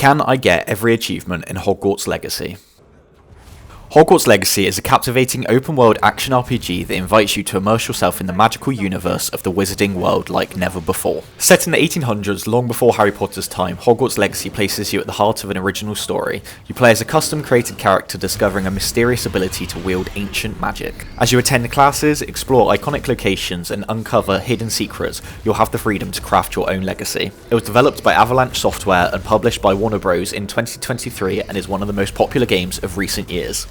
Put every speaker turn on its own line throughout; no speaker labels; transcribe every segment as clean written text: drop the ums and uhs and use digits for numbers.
Can I get every achievement in Hogwarts Legacy? Hogwarts Legacy is a captivating open-world action RPG that invites you to immerse yourself in the magical universe of the wizarding world like never before. Set in the 1800s, long before Harry Potter's time, Hogwarts Legacy places you at the heart of an original story. You play as a custom-created character discovering a mysterious ability to wield ancient magic. As you attend classes, explore iconic locations, and uncover hidden secrets, you'll have the freedom to craft your own legacy. It was developed by Avalanche Software and published by Warner Bros. In 2023 and is one of the most popular games of recent years.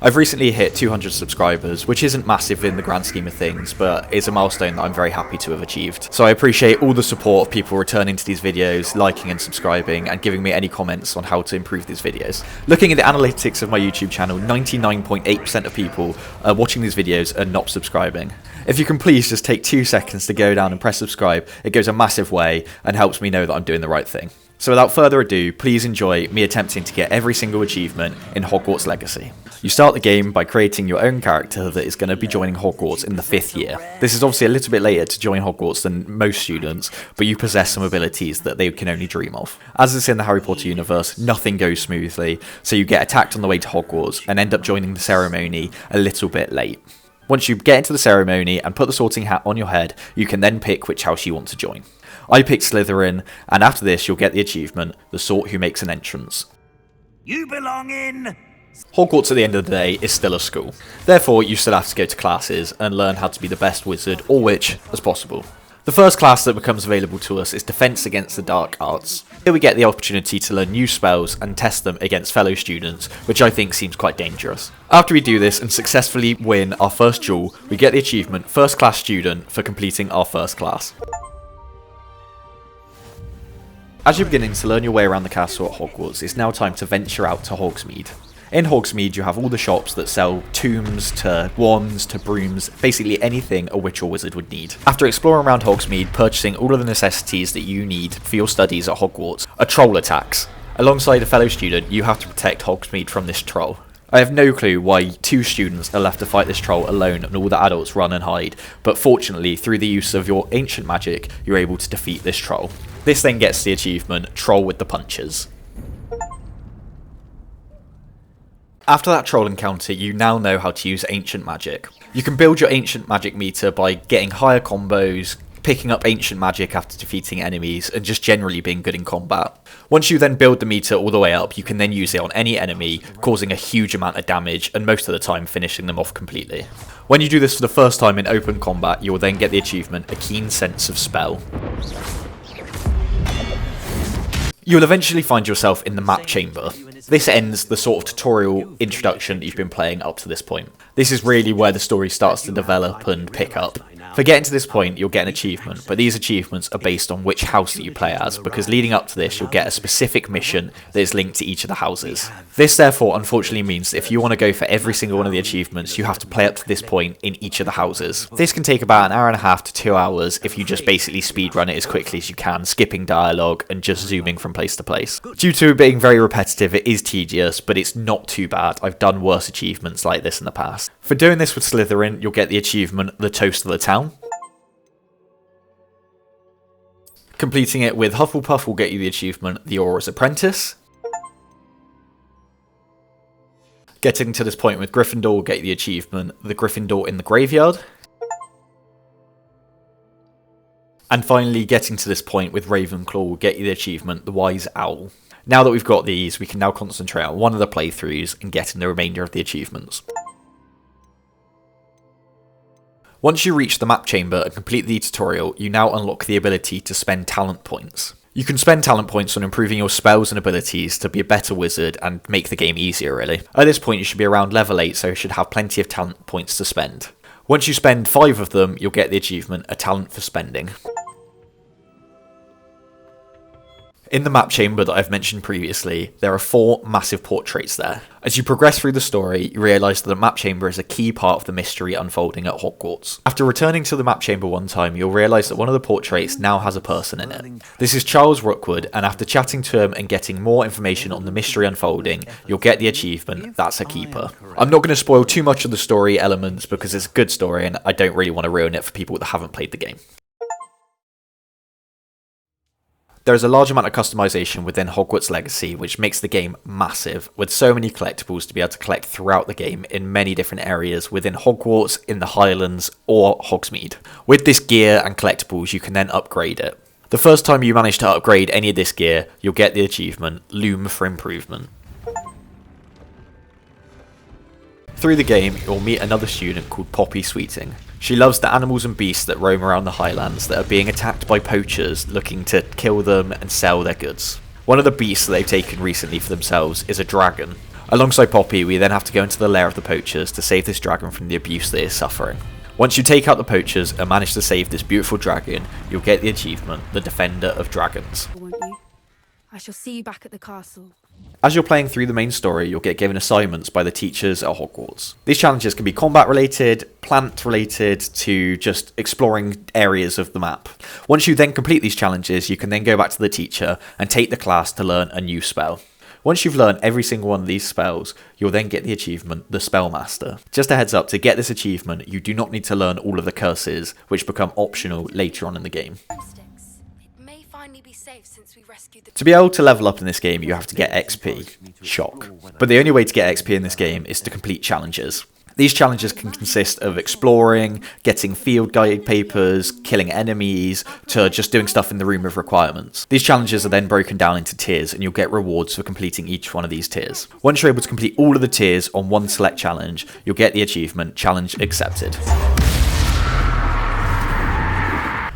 I've recently hit 200 subscribers, which isn't massive in the grand scheme of things, but it's a milestone that I'm very happy to have achieved. So I appreciate all the support of people returning to these videos, liking and subscribing, and giving me any comments on how to improve these videos. Looking at the analytics of my YouTube channel, 99.8% of people watching these videos are not subscribing. If you can please just take 2 seconds to go down and press subscribe, it goes a massive way and helps me know that I'm doing the right thing. So without further ado, please enjoy me attempting to get every single achievement in Hogwarts Legacy. You start the game by creating your own character that is going to be joining Hogwarts in the 5th year. This is obviously a little bit later to join Hogwarts than most students, but you possess some abilities that they can only dream of. As it's in the Harry Potter universe, nothing goes smoothly, so you get attacked on the way to Hogwarts and end up joining the ceremony a little bit late. Once you get into the ceremony and put the sorting hat on your head, you can then pick which house you want to join. I picked Slytherin, and after this you'll get the achievement, The Sort Who Makes an Entrance.
You belong in...
Hogwarts at the end of the day is still a school. Therefore, you still have to go to classes and learn how to be the best wizard or witch as possible. The first class that becomes available to us is Defense Against the Dark Arts. Here we get the opportunity to learn new spells and test them against fellow students, which I think seems quite dangerous. After we do this and successfully win our first duel, we get the achievement First Class Student for completing our first class. As you're beginning to learn your way around the castle at Hogwarts, it's now time to venture out to Hogsmeade. In Hogsmeade, you have all the shops that sell tombs to wands to brooms, basically anything a witch or wizard would need. After exploring around Hogsmeade, purchasing all of the necessities that you need for your studies at Hogwarts, a troll attacks. Alongside a fellow student, you have to protect Hogsmeade from this troll. I have no clue why 2 students are left to fight this troll alone and all the adults run and hide, but fortunately, through the use of your ancient magic, you're able to defeat this troll. This then gets the achievement, Troll with the Punches. After that troll encounter, you now know how to use ancient magic. You can build your ancient magic meter by getting higher combos, picking up ancient magic after defeating enemies, and just generally being good in combat. Once you then build the meter all the way up, you can then use it on any enemy, causing a huge amount of damage, and most of the time finishing them off completely. When you do this for the first time in open combat, you will then get the achievement, A Keen Sense of Spell. You will eventually find yourself in the map chamber. This ends the sort of tutorial introduction that you've been playing up to this point. This is really where the story starts to develop and pick up. For getting to this point, you'll get an achievement, but these achievements are based on which house that you play as, because leading up to this, you'll get a specific mission that is linked to each of the houses. This therefore unfortunately means that if you want to go for every single one of the achievements, you have to play up to this point in each of the houses. This can take about 1.5 hours to 2 hours if you just basically speedrun it as quickly as you can, skipping dialogue and just zooming from place to place. Due to it being very repetitive, it is tedious, but it's not too bad. I've done worse achievements like this in the past. For doing this with Slytherin, you'll get the achievement, The Toast of the Town. Completing it with Hufflepuff will get you the achievement, The Auror's Apprentice. Getting to this point with Gryffindor will get you the achievement, The Gryffindor in the Graveyard. And finally, getting to this point with Ravenclaw will get you the achievement, The Wise Owl. Now that we've got these, we can now concentrate on one of the playthroughs and getting the remainder of the achievements. Once you reach the map chamber and complete the tutorial, you now unlock the ability to spend talent points. You can spend talent points on improving your spells and abilities to be a better wizard and make the game easier really. At this point you should be around level 8, so you should have plenty of talent points to spend. Once you spend 5 of them, you'll get the achievement, A Talent for Spending. In the map chamber that I've mentioned previously, there are 4 massive portraits there. As you progress through the story, you realise that the map chamber is a key part of the mystery unfolding at Hogwarts. After returning to the map chamber one time, you'll realise that one of the portraits now has a person in it. This is Charles Rookwood, and after chatting to him and getting more information on the mystery unfolding, you'll get the achievement, That's a Keeper. I'm not going to spoil too much of the story elements because it's a good story and I don't really want to ruin it for people that haven't played the game. There is a large amount of customization within Hogwarts Legacy, which makes the game massive, with so many collectibles to be able to collect throughout the game in many different areas within Hogwarts, in the Highlands, or Hogsmeade. With this gear and collectibles, you can then upgrade it. The first time you manage to upgrade any of this gear, you'll get the achievement, Loom for Improvement. Through the game, you'll meet another student called Poppy Sweeting. She loves the animals and beasts that roam around the Highlands that are being attacked by poachers looking to kill them and sell their goods. One of the beasts that they've taken recently for themselves is a dragon. Alongside Poppy, we then have to go into the lair of the poachers to save this dragon from the abuse that it is suffering. Once you take out the poachers and manage to save this beautiful dragon, you'll get the achievement, the Defender of Dragons.
Won't you? I shall see you back at the castle.
As you're playing through the main story, you'll get given assignments by the teachers at Hogwarts. These challenges can be combat related, plant related, to just exploring areas of the map. Once you then complete these challenges, you can then go back to the teacher and take the class to learn a new spell. Once you've learned every single one of these spells, you'll then get the achievement, the Spellmaster. Just a heads up, to get this achievement, you do not need to learn all of the curses, which become optional later on in the game. To be able to level up in this game, you have to get XP. Shock. But the only way to get XP in this game is to complete challenges. These challenges can consist of exploring, getting field guide papers, killing enemies, to just doing stuff in the room of requirements. These challenges are then broken down into tiers, and you'll get rewards for completing each one of these tiers. Once you're able to complete all of the tiers on one select challenge, you'll get the achievement, Challenge Accepted.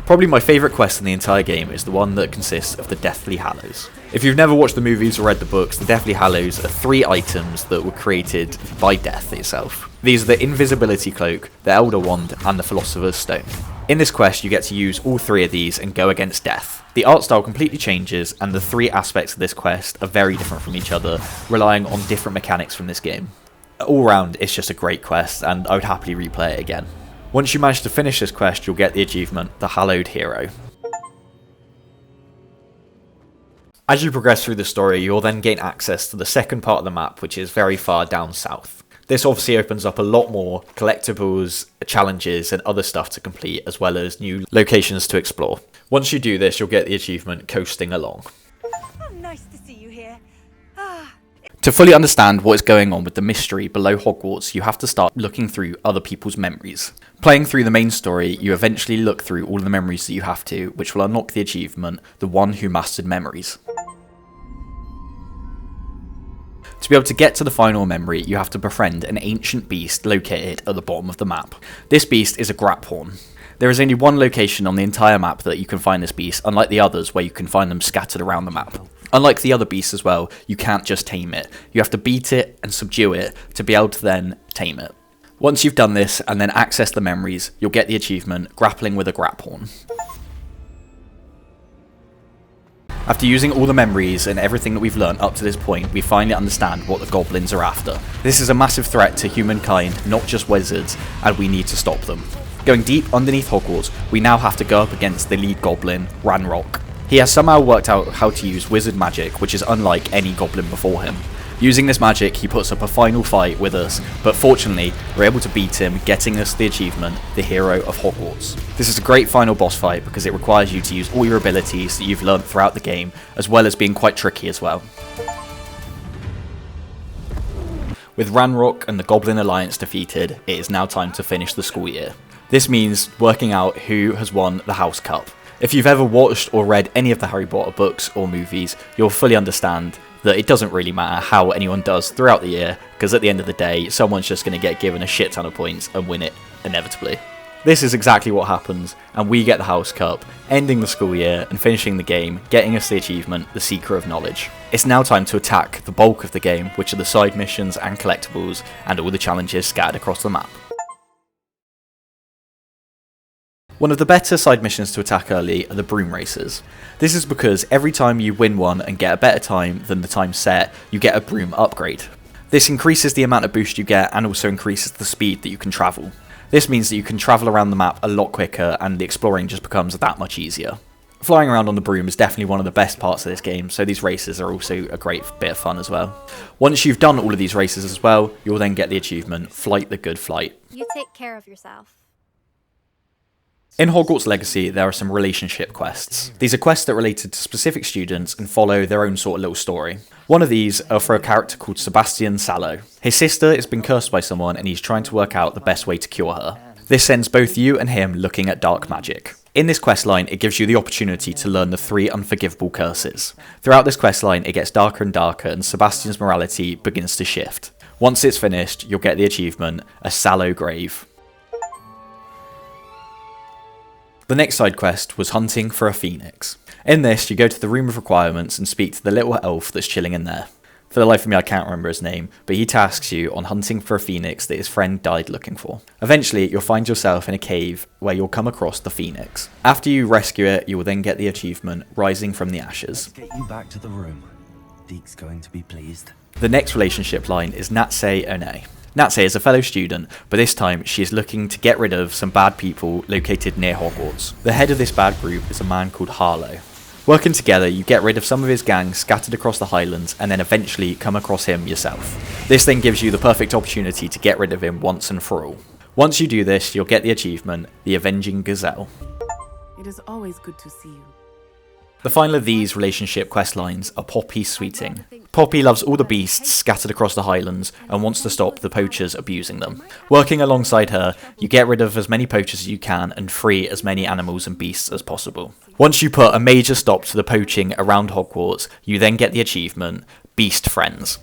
Probably my favourite quest in the entire game is the one that consists of the Deathly Hallows. If you've never watched the movies or read the books, the Deathly Hallows are 3 items that were created by death itself. These are the Invisibility Cloak, the Elder Wand, and the Philosopher's Stone. In this quest, you get to use all 3 of these and go against death. The art style completely changes, and the 3 aspects of this quest are very different from each other, relying on different mechanics from this game. All round, it's just a great quest, and I would happily replay it again. Once you manage to finish this quest, you'll get the achievement, the Hallowed Hero. As you progress through the story, you'll then gain access to the second part of the map, which is very far down south. This obviously opens up a lot more collectibles, challenges, and other stuff to complete, as well as new locations to explore. Once you do this, you'll get the achievement, Coasting Along.
Oh, nice to see you here.
To fully understand what is going on with the mystery below Hogwarts, you have to start looking through other people's memories. Playing through the main story, you eventually look through all of the memories that you have to, which will unlock the achievement, The One Who Mastered Memories. To be able to get to the final memory, you have to befriend an ancient beast located at the bottom of the map. This beast is a Graphorn. There is only one location on the entire map that you can find this beast, unlike the others where you can find them scattered around the map. Unlike the other beasts as well, you can't just tame it. You have to beat it and subdue it to be able to then tame it. Once you've done this and then access the memories, you'll get the achievement, Grappling with a Graphorn. After using all the memories and everything that we've learned up to this point, we finally understand what the goblins are after. This is a massive threat to humankind, not just wizards, and we need to stop them. Going deep underneath Hogwarts, we now have to go up against the lead goblin, Ranrock. He has somehow worked out how to use wizard magic, which is unlike any goblin before him. Using this magic, he puts up a final fight with us, but fortunately, we're able to beat him, getting us the achievement, the Hero of Hogwarts. This is a great final boss fight because it requires you to use all your abilities that you've learned throughout the game, as well as being quite tricky as well. With Ranrock and the Goblin Alliance defeated, it is now time to finish the school year. This means working out who has won the House Cup. If you've ever watched or read any of the Harry Potter books or movies, you'll fully understand that it doesn't really matter how anyone does throughout the year, because at the end of the day, someone's just going to get given a shit ton of points and win it inevitably. This is exactly what happens, and we get the House Cup, ending the school year and finishing the game, getting us the achievement, the Seeker of Knowledge. It's now time to attack the bulk of the game, which are the side missions and collectibles, and all the challenges scattered across the map. One of the better side missions to attack early are the broom races. This is because every time you win one and get a better time than the time set, you get a broom upgrade. This increases the amount of boost you get and also increases the speed that you can travel. This means that you can travel around the map a lot quicker and the exploring just becomes that much easier. Flying around on the broom is definitely one of the best parts of this game, so these races are also a great bit of fun as well. Once you've done all of these races as well, you'll then get the achievement, Flight the Good Flight.
You take care of yourself.
In Hogwarts Legacy, there are some relationship quests. These are quests that are related to specific students and follow their own sort of little story. One of these are for a character called Sebastian Sallow. His sister has been cursed by someone and he's trying to work out the best way to cure her. This sends both you and him looking at dark magic. In this questline, it gives you the opportunity to learn the 3 unforgivable curses. Throughout this questline, it gets darker and darker and Sebastian's morality begins to shift. Once it's finished, you'll get the achievement, A Sallow Grave. The next side quest was hunting for a phoenix. In this, you go to the room of requirements and speak to the little elf that's chilling in there. For the life of me, I can't remember his name, but he tasks you on hunting for a phoenix that his friend died looking for. Eventually, you'll find yourself in a cave where you'll come across the phoenix. After you rescue it, you will then get the achievement, Rising from the Ashes.
Let's get you back to the room. Deke's going to be pleased.
The next relationship line is Natse One. Natse is a fellow student, but this time she is looking to get rid of some bad people located near Hogwarts. The head of this bad group is a man called Harlow. Working together, you get rid of some of his gang scattered across the Highlands and then eventually come across him yourself. This then gives you the perfect opportunity to get rid of him once and for all. Once you do this, you'll get the achievement, the Avenging Gazelle.
It is always good to see you.
The final of these relationship quest lines are Poppy Sweeting. Poppy loves all the beasts scattered across the Highlands and wants to stop the poachers abusing them. Working alongside her, you get rid of as many poachers as you can and free as many animals and beasts as possible. Once you put a major stop to the poaching around Hogwarts, you then get the achievement, Beast Friends.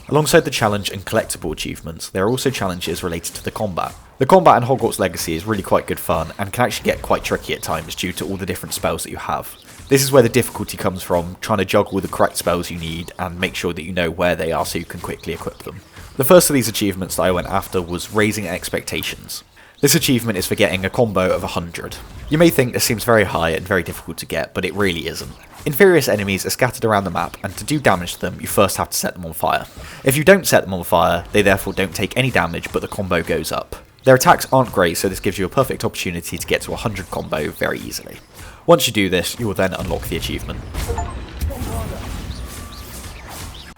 Alongside the challenge and collectible achievements, there are also challenges related to the combat. The combat in Hogwarts Legacy is really quite good fun and can actually get quite tricky at times due to all the different spells that you have. This is where the difficulty comes from, trying to juggle the correct spells you need and make sure that you know where they are so you can quickly equip them. The first of these achievements that I went after was Raising Expectations. This achievement is for getting a combo of 100. You may think this seems very high and very difficult to get, but it really isn't. Inferious enemies are scattered around the map, and to do damage to them, you first have to set them on fire. If you don't set them on fire, they therefore don't take any damage, but the combo goes up. Their attacks aren't great, so this gives you a perfect opportunity to get to 100 combo very easily. Once you do this, you will then unlock the achievement.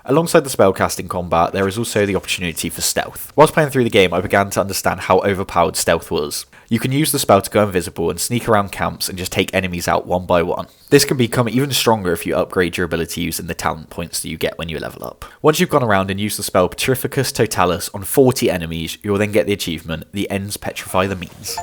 Alongside the spellcasting combat, there is also the opportunity for stealth. Whilst playing through the game, I began to understand how overpowered stealth was. You can use the spell to go invisible and sneak around camps and just take enemies out one by one. This can become even stronger if you upgrade your ability using the talent points that you get when you level up. Once you've gone around and used the spell Petrificus Totalis on 40 enemies, you will then get the achievement, The Ends Petrify the Means.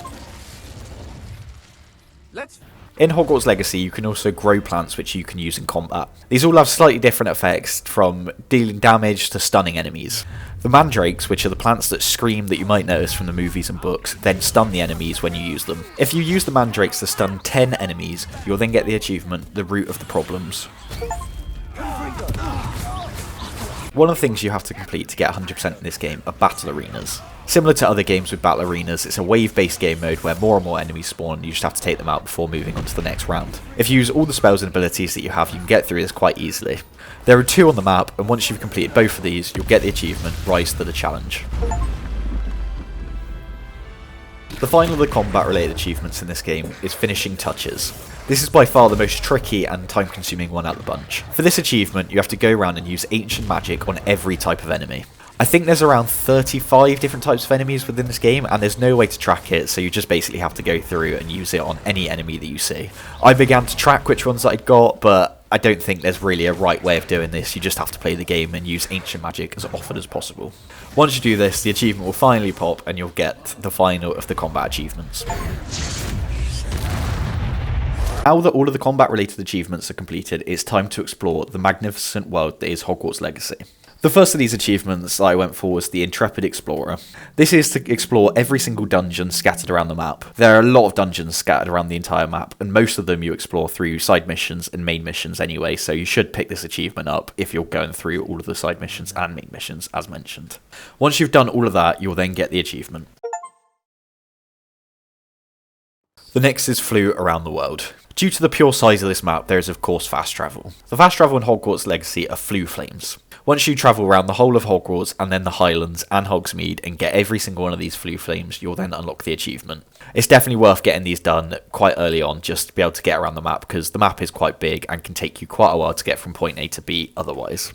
In Hogwarts Legacy, you can also grow plants which you can use in combat. These all have slightly different effects, from dealing damage to stunning enemies. The mandrakes, which are the plants that scream that you might notice from the movies and books, then stun the enemies when you use them. If you use the mandrakes to stun 10 enemies, you'll then get the achievement, The Root of the Problems. One of the things you have to complete to get 100% in this game are battle arenas. Similar to other games with battle arenas, it's a wave-based game mode where more and more enemies spawn and you just have to take them out before moving on to the next round. If you use all the spells and abilities that you have, you can get through this quite easily. There are 2 on the map, and once you've completed both of these, you'll get the achievement, Rise to the Challenge. The final of the combat-related achievements in this game is Finishing Touches. This is by far the most tricky and time-consuming one out of the bunch. For this achievement, you have to go around and use ancient magic on every type of enemy. I think there's around 35 different types of enemies within this game, and there's no way to track it, so you just basically have to go through and use it on any enemy that you see. I began to track which ones that I'd got, but I don't think there's really a right way of doing this. You just have to play the game and use ancient magic as often as possible. Once you do this, the achievement will finally pop and you'll get the final of the combat achievements. Now that all of the combat related achievements are completed, it's time to explore the magnificent world that is Hogwarts Legacy. The first of these achievements that I went for was the Intrepid Explorer. This is to explore every single dungeon scattered around the map. There are a lot of dungeons scattered around the entire map, and most of them you explore through side missions and main missions anyway, so you should pick this achievement up if you're going through all of the side missions and main missions as mentioned. Once you've done all of that, you'll then get the achievement. The next is Flew Around the World. Due to the pure size of this map, there is of course fast travel. The fast travel in Hogwarts Legacy are Flew Flames. Once you travel around the whole of Hogwarts and then the Highlands and Hogsmeade and get every single one of these Flew Flames, you'll then unlock the achievement. It's definitely worth getting these done quite early on just to be able to get around the map, because the map is quite big and can take you quite a while to get from point A to B otherwise.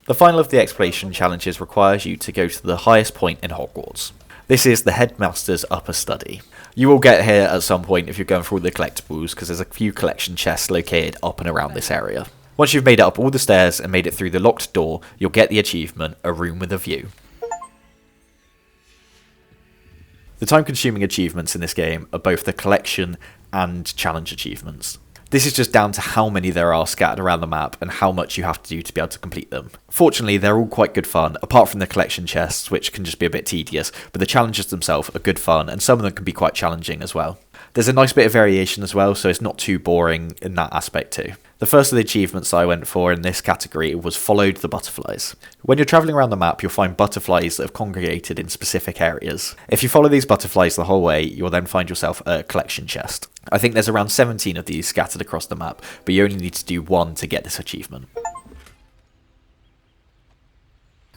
The final of the exploration challenges requires you to go to the highest point in Hogwarts. This is the Headmaster's Upper Study. You will get here at some point if you're going through all the collectibles, because there's a few collection chests located up and around this area. Once you've made it up all the stairs and made it through the locked door, you'll get the achievement, A Room with a View. The time-consuming achievements in this game are both the collection and challenge achievements. This is just down to how many there are scattered around the map and how much you have to do to be able to complete them. Fortunately, they're all quite good fun, apart from the collection chests, which can just be a bit tedious, but the challenges themselves are good fun, and some of them can be quite challenging as well. There's a nice bit of variation as well, so it's not too boring in that aspect too. The first of the achievements I went for in this category was Followed the Butterflies. When you're travelling around the map, you'll find butterflies that have congregated in specific areas. If you follow these butterflies the whole way, you'll then find yourself a collection chest. I think there's around 17 of these scattered across the map, but you only need to do one to get this achievement.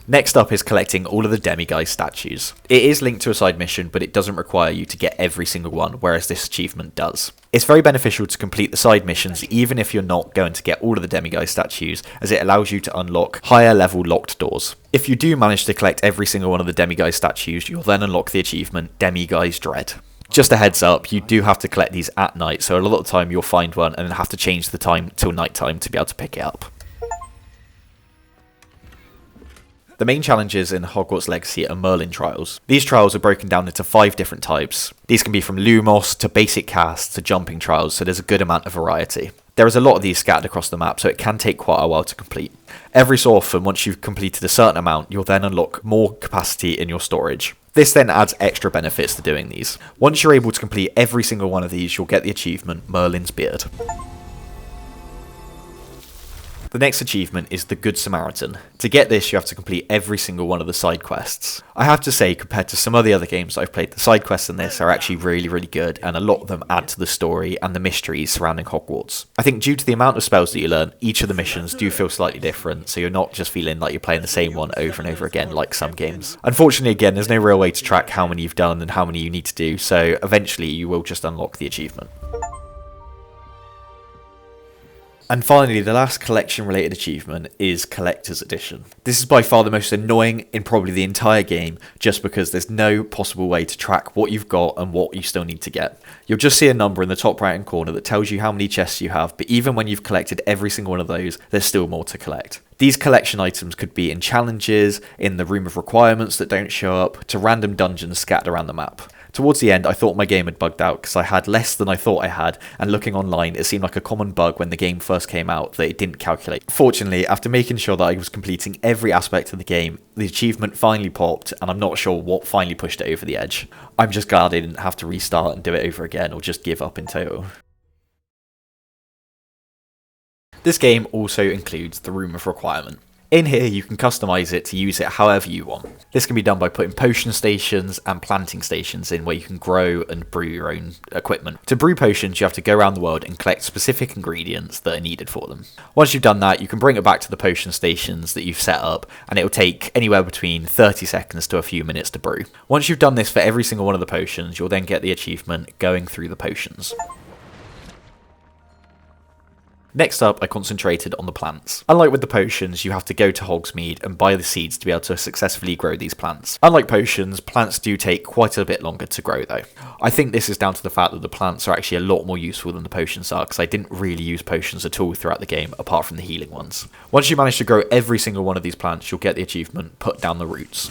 Next up is collecting all of the demiguise statues. It is linked to a side mission, but it doesn't require you to get every single one, whereas this achievement does. It's very beneficial to complete the side missions even if you're not going to get all of the demiguise statues, as it allows you to unlock higher level locked doors. If you do manage to collect every single one of the demiguise statues, you'll then unlock the achievement Demiguise Dread. Just a heads up, you do have to collect these at night, so a lot of the time you'll find one and then have to change the time till night time to be able to pick it up. The main challenges in Hogwarts Legacy are Merlin trials. These trials are broken down into 5 different types. These can be from Lumos to basic casts to jumping trials, so there's a good amount of variety. There is a lot of these scattered across the map, so it can take quite a while to complete. Every so often, once you've completed a certain amount, you'll then unlock more capacity in your storage. This then adds extra benefits to doing these. Once you're able to complete every single one of these, you'll get the achievement Merlin's Beard. The next achievement is the Good Samaritan. To get this, you have to complete every single one of the side quests. I have to say, compared to some of the other games I've played, the side quests in this are actually really good, and a lot of them add to the story and the mysteries surrounding Hogwarts. I think due to the amount of spells that you learn, each of the missions do feel slightly different, so you're not just feeling like you're playing the same one over and over again like some games. Unfortunately, again, there's no real way to track how many you've done and how many you need to do, so eventually you will just unlock the achievement. And finally, the last collection-related achievement is Collector's Edition. This is by far the most annoying in probably the entire game, just because there's no possible way to track what you've got and what you still need to get. You'll just see a number in the top right-hand corner that tells you how many chests you have, but even when you've collected every single one of those, there's still more to collect. These collection items could be in challenges, in the Room of Requirements that don't show up, to random dungeons scattered around the map. Towards the end, I thought my game had bugged out because I had less than I thought I had, and looking online, it seemed like a common bug when the game first came out that it didn't calculate. Fortunately, after making sure that I was completing every aspect of the game, the achievement finally popped, and I'm not sure what finally pushed it over the edge. I'm just glad I didn't have to restart and do it over again, or just give up in total. This game also includes the Room of Requirement. In here, you can customize it to use it however you want. This can be done by putting potion stations and planting stations in where you can grow and brew your own equipment. To brew potions, you have to go around the world and collect specific ingredients that are needed for them. Once you've done that, you can bring it back to the potion stations that you've set up, and it will take anywhere between 30 seconds to a few minutes to brew. Once you've done this for every single one of the potions, you'll then get the achievement Going Through the Potions. Next up, I concentrated on the plants. Unlike with the potions, you have to go to Hogsmeade and buy the seeds to be able to successfully grow these plants. Unlike potions, plants do take quite a bit longer to grow though. I think this is down to the fact that the plants are actually a lot more useful than the potions are, because I didn't really use potions at all throughout the game, apart from the healing ones. Once you manage to grow every single one of these plants, you'll get the achievement Put Down the Roots.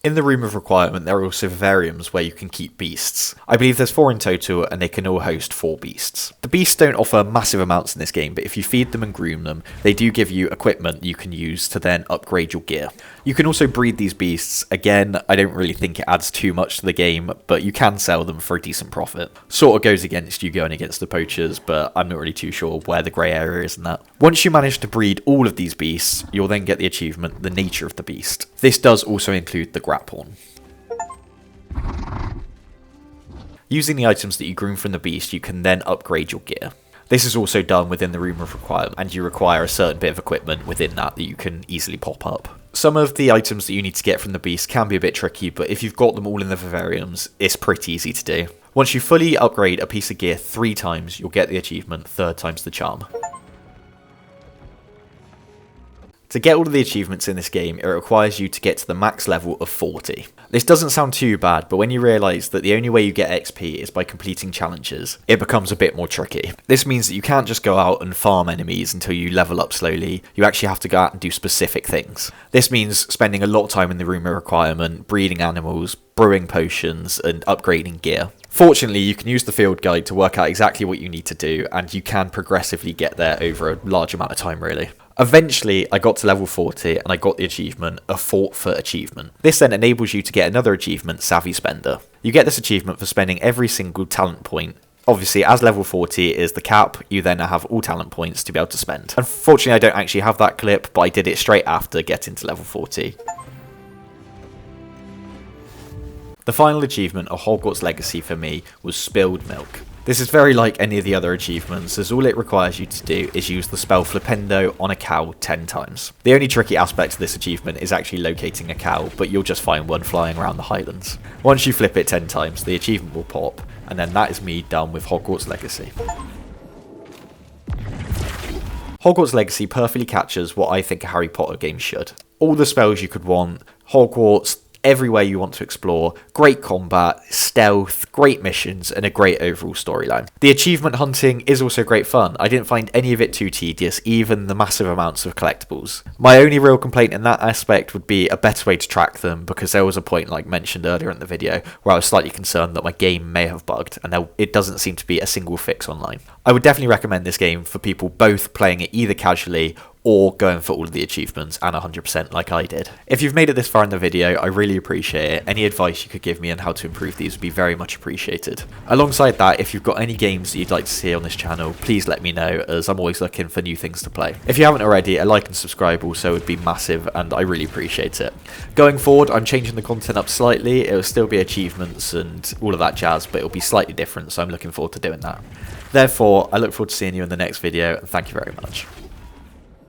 In the Room of Requirement, there are also vivariums where you can keep beasts. I believe there's 4 in total, and they can all host 4 beasts. The beasts don't offer massive amounts in this game, but if you feed them and groom them, they do give you equipment you can use to then upgrade your gear. You can also breed these beasts. Again, I don't really think it adds too much to the game, but you can sell them for a decent profit. Sort of goes against you going against the poachers, but I'm not really too sure where the grey area is in that. Once you manage to breed all of these beasts, you'll then get the achievement The Nature of the Beast. This does also include the Graphorn. Using the items that you groom from the beast, you can then upgrade your gear. This is also done within the Room of Requirement, and you require a certain bit of equipment within that you can easily pop up. Some of the items that you need to get from the beast can be a bit tricky, but if you've got them all in the vivariums, it's pretty easy to do. Once you fully upgrade a piece of gear 3 times, you'll get the achievement 3 times the charm. To get all of the achievements in this game, it requires you to get to the max level of 40. This doesn't sound too bad, but when you realise that the only way you get XP is by completing challenges, it becomes a bit more tricky. This means that you can't just go out and farm enemies until you level up slowly, you actually have to go out and do specific things. This means spending a lot of time in the room of requirement, breeding animals, brewing potions, and upgrading gear. Fortunately, you can use the field guide to work out exactly what you need to do, and you can progressively get there over a large amount of time really. Eventually, I got to level 40 and I got the achievement, a Fort for Achievement. This then enables you to get another achievement, Savvy Spender. You get this achievement for spending every single talent point. Obviously, as level 40 is the cap, you then have all talent points to be able to spend. Unfortunately, I don't actually have that clip, but I did it straight after getting to level 40. The final achievement of Hogwarts Legacy for me was Spilled Milk. This is very like any of the other achievements, as all it requires you to do is use the spell Flipendo on a cow 10 times. The only tricky aspect of this achievement is actually locating a cow, but you'll just find one flying around the Highlands. Once you flip it 10 times, the achievement will pop, and then that is me done with Hogwarts Legacy. Hogwarts Legacy perfectly captures what I think a Harry Potter game should. All the spells you could want, Hogwarts, everywhere you want to explore, great combat, stealth, great missions, and a great overall storyline. The achievement hunting is also great fun. I didn't find any of it too tedious, even the massive amounts of collectibles. My only real complaint in that aspect would be a better way to track them, because there was a point, like mentioned earlier in the video, where I was slightly concerned that my game may have bugged, and it doesn't seem to be a single fix online. I would definitely recommend this game for people both playing it either casually or going for all of the achievements and 100% like I did. If you've made it this far in the video, I really appreciate it. Any advice you could give me on how to improve these would be very much appreciated. Alongside that, if you've got any games that you'd like to see on this channel, please let me know, as I'm always looking for new things to play. If you haven't already, a like and subscribe also would be massive, and I really appreciate it. Going forward, I'm changing the content up slightly. It will still be achievements and all of that jazz, but it'll be slightly different, so I'm looking forward to doing that. Therefore, I look forward to seeing you in the next video, and thank you very much.